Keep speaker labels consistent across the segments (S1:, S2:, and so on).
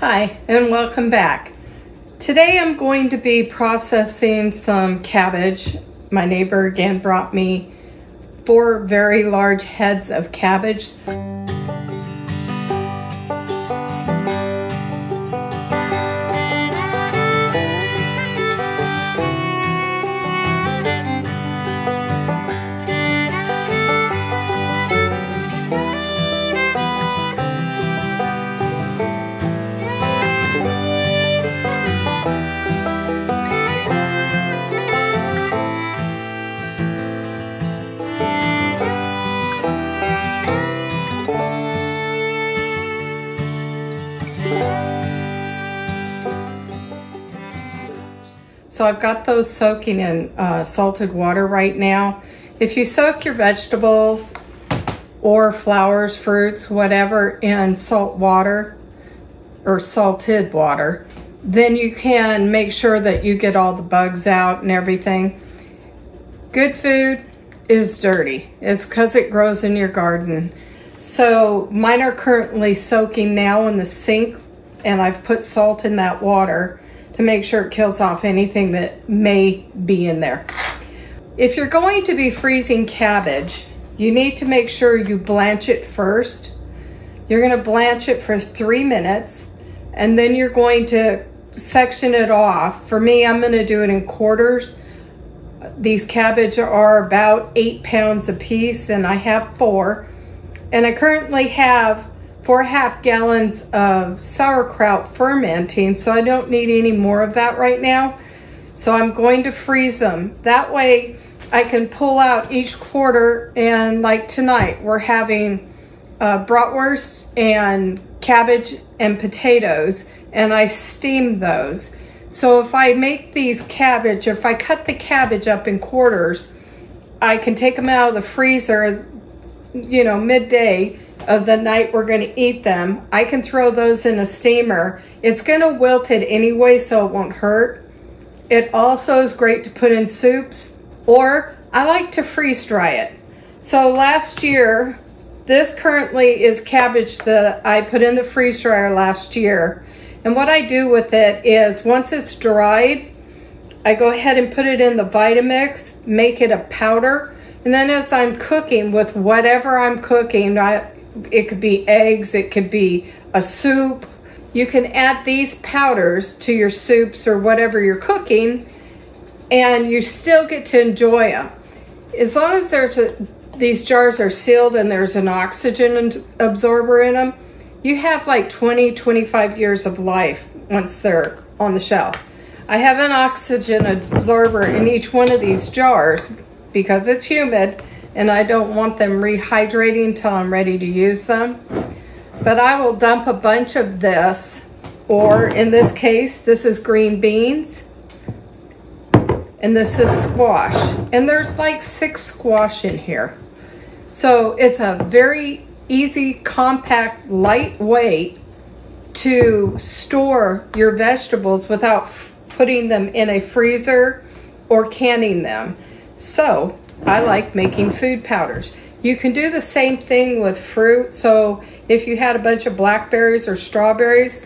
S1: Hi, and welcome back. Today I'm going to be processing some cabbage. My neighbor again brought me 4 very large heads of cabbage. So I've got those soaking in salted water right now. If you soak your vegetables or flowers, fruits, whatever, in salt water or salted water, then you can make sure that you get all the bugs out and everything. Good food is dirty. It's because it grows in your garden. So mine are currently soaking now in the sink, and I've put salt in that water to make sure it kills off anything that may be in there. If you're going to be freezing cabbage, you need to make sure you blanch it first. You're gonna blanch it for 3 minutes, and then you're going to section it off. For me, I'm gonna do it in quarters. These cabbage are about 8 pounds a piece, and I have 4. And I currently have 4.5 gallons of sauerkraut fermenting, so I don't need any more of that right now. So I'm going to freeze them. That way I can pull out each quarter, and like tonight, we're having bratwurst and cabbage and potatoes, and I steamed those. So if I make these cabbage, if I cut the cabbage up in quarters, I can take them out of the freezer, you know, midday of the night we're going to eat them. I can throw those in a steamer. It's going to wilt it anyway, so it won't hurt. It also is great to put in soups, or I like to freeze dry it. So last year, this currently is cabbage that I put in the freeze dryer last year. And what I do with it is, once it's dried, I go ahead and put it in the Vitamix, make it a powder. And then as I'm cooking with whatever I'm cooking, it could be eggs, it could be a soup. You can add these powders to your soups or whatever you're cooking, and you still get to enjoy them. As long as these jars are sealed and there's an oxygen absorber in them, you have like 20-25 years of life once they're on the shelf. I have an oxygen absorber in each one of these jars because it's humid, and I don't want them rehydrating until I'm ready to use them. But I will dump a bunch of this, or in this case, this is green beans, and this is squash. And there's like 6 squash in here. So it's a very easy, compact, lightweight to store your vegetables without putting them in a freezer or canning them. So I like making food powders. You can do the same thing with fruit. So if you had a bunch of blackberries or strawberries,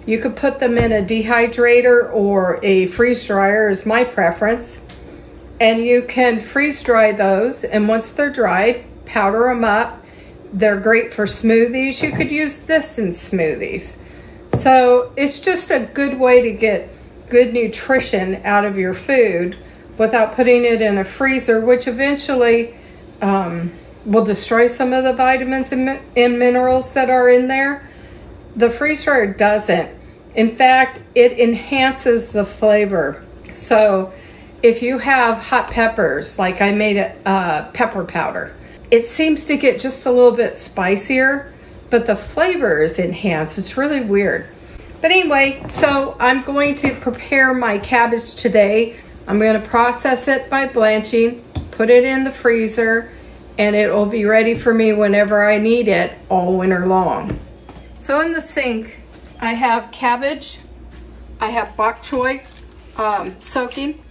S1: you could put them in a dehydrator or a freeze dryer is my preference. And you can freeze dry those, and once they're dried, powder them up. They're great for smoothies. You could use this in smoothies. So it's just a good way to get good nutrition out of your food without putting it in a freezer, which eventually will destroy some of the vitamins and minerals that are in there. The freeze dryer doesn't. In fact, it enhances the flavor. So if you have hot peppers, like I made a pepper powder, it seems to get just a little bit spicier, but the flavor is enhanced. It's really weird. But anyway, so I'm going to prepare my cabbage today. I'm going to process it by blanching, put it in the freezer, and it will be ready for me whenever I need it all winter long. So in the sink, I have cabbage, I have bok choy soaking,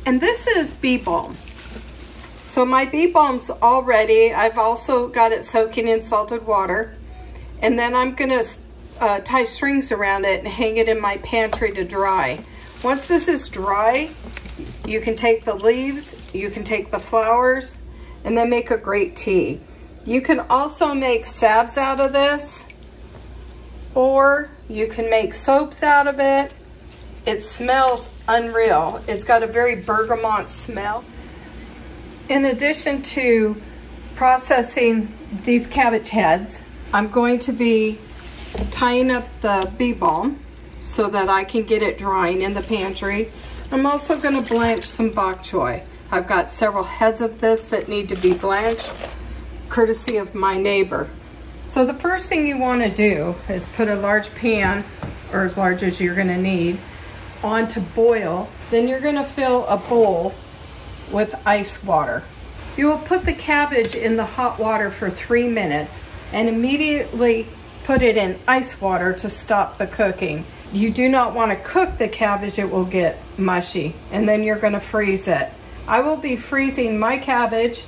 S1: and this is bee balm. So my bee balm's all ready. I've also got it soaking in salted water. And then I'm gonna tie strings around it and hang it in my pantry to dry. Once this is dry, you can take the leaves, you can take the flowers, and then make a great tea. You can also make salves out of this, or you can make soaps out of it. It smells unreal. It's got a very bergamot smell. In addition to processing these cabbage heads, I'm going to be tying up the bee balm so that I can get it drying in the pantry. I'm also going to blanch some bok choy. I've got several heads of this that need to be blanched, courtesy of my neighbor. So the first thing you want to do is put a large pan, or as large as you're going to need, on to boil. Then you're going to fill a bowl with ice water. You will put the cabbage in the hot water for 3 minutes and immediately put it in ice water to stop the cooking. You do not want to cook the cabbage, it will get mushy, and then you're going to freeze it. I will be freezing my cabbage.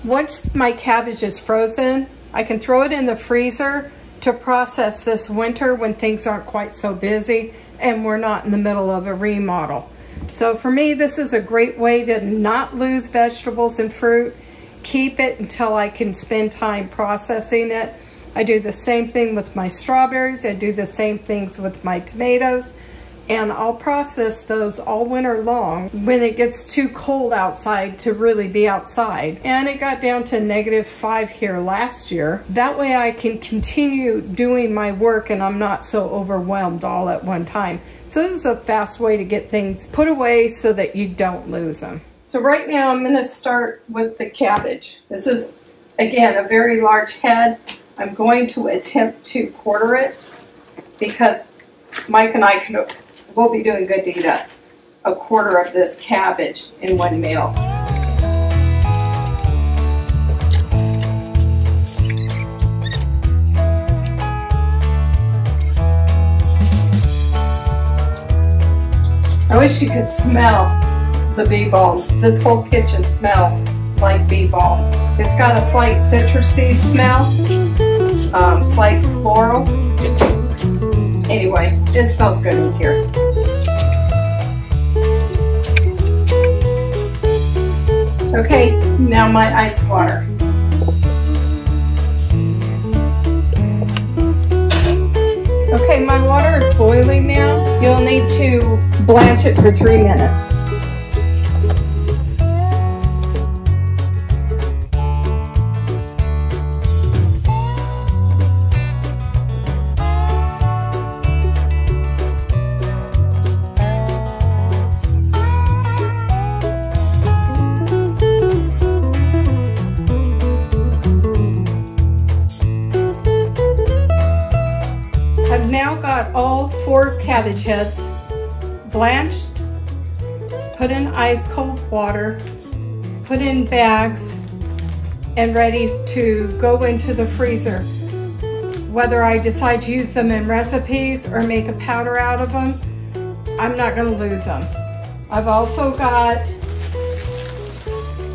S1: Once my cabbage is frozen, I can throw it in the freezer to process this winter when things aren't quite so busy and we're not in the middle of a remodel. So for me, this is a great way to not lose vegetables and fruit. Keep it until I can spend time processing it. I do the same thing with my strawberries. I do the same things with my tomatoes. And I'll process those all winter long when it gets too cold outside to really be outside. And it got down to -5 here last year. That way I can continue doing my work and I'm not so overwhelmed all at one time. So this is a fast way to get things put away so that you don't lose them. So right now I'm going to start with the cabbage. This is, again, a very large head. I'm going to attempt to quarter it because Mike and I we'll be doing good to eat a quarter of this cabbage in one meal. I wish you could smell the bee balm. This whole kitchen smells like bee balm. It's got a slight citrusy smell, slight floral. Anyway, it smells good in here. Okay, now my ice water. Okay, my water is boiling now. You'll need to blanch it for 3 minutes. I've now got all 4 cabbage heads blanched, put in ice cold water, put in bags, and ready to go into the freezer. Whether I decide to use them in recipes or make a powder out of them, I'm not going to lose them. I've also got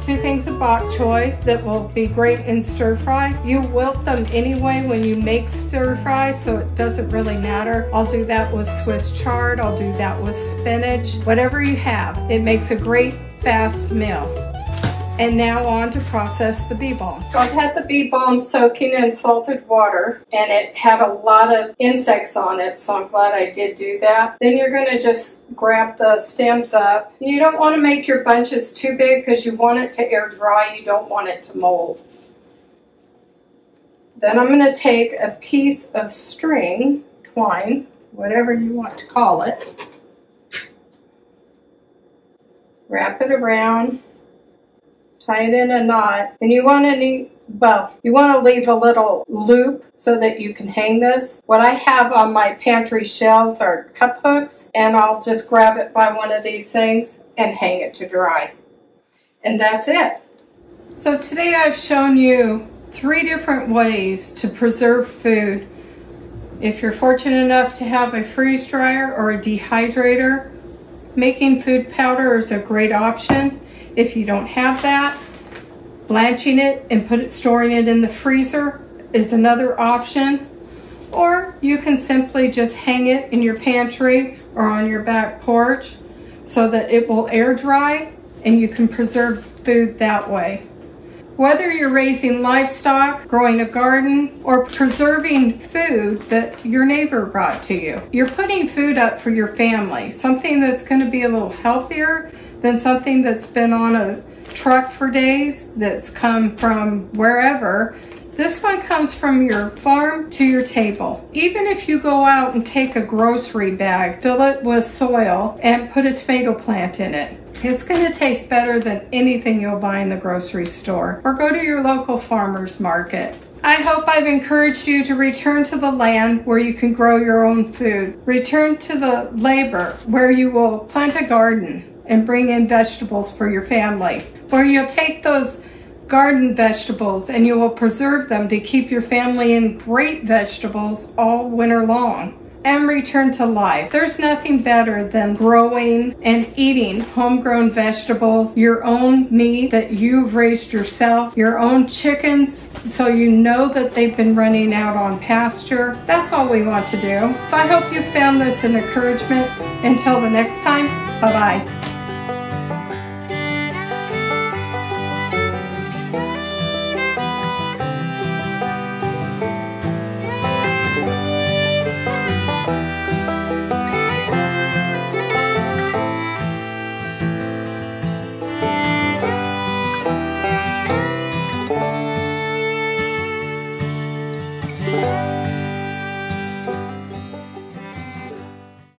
S1: 2 things of bok choy that will be great in stir fry. You wilt them anyway when you make stir fry, so it doesn't really matter. I'll do that with Swiss chard, I'll do that with spinach, whatever you have. It makes a great fast meal. And now on to process the bee balm. So I've had the bee balm soaking in salted water and it had a lot of insects on it, so I'm glad I did do that. Then you're going to just grab the stems up. You don't want to make your bunches too big because you want it to air dry, you don't want it to mold. Then I'm going to take a piece of string, twine, whatever you want to call it, wrap it around, tie it in a knot, and you want to leave a little loop so that you can hang this. What I have on my pantry shelves are cup hooks, and I'll just grab it by one of these things and hang it to dry. And that's it. So today I've shown you 3 different ways to preserve food. If you're fortunate enough to have a freeze dryer or a dehydrator, making food powder is a great option. If you don't have that, blanching it and storing it in the freezer is another option. Or you can simply just hang it in your pantry or on your back porch so that it will air dry and you can preserve food that way. Whether you're raising livestock, growing a garden, or preserving food that your neighbor brought to you, you're putting food up for your family, something that's going to be a little healthier than something that's been on a truck for days, that's come from wherever. This one comes from your farm to your table. Even if you go out and take a grocery bag, fill it with soil, and put a tomato plant in it, it's going to taste better than anything you'll buy in the grocery store, or go to your local farmer's market. I hope I've encouraged you to return to the land where you can grow your own food. Return to the labor where you will plant a garden and bring in vegetables for your family, where you'll take those garden vegetables and you will preserve them to keep your family in great vegetables all winter long. And return to life. There's nothing better than growing and eating homegrown vegetables, your own meat that you've raised yourself, your own chickens, so you know that they've been running out on pasture. That's all we want to do. So I hope you found this an encouragement. Until the next time, bye-bye.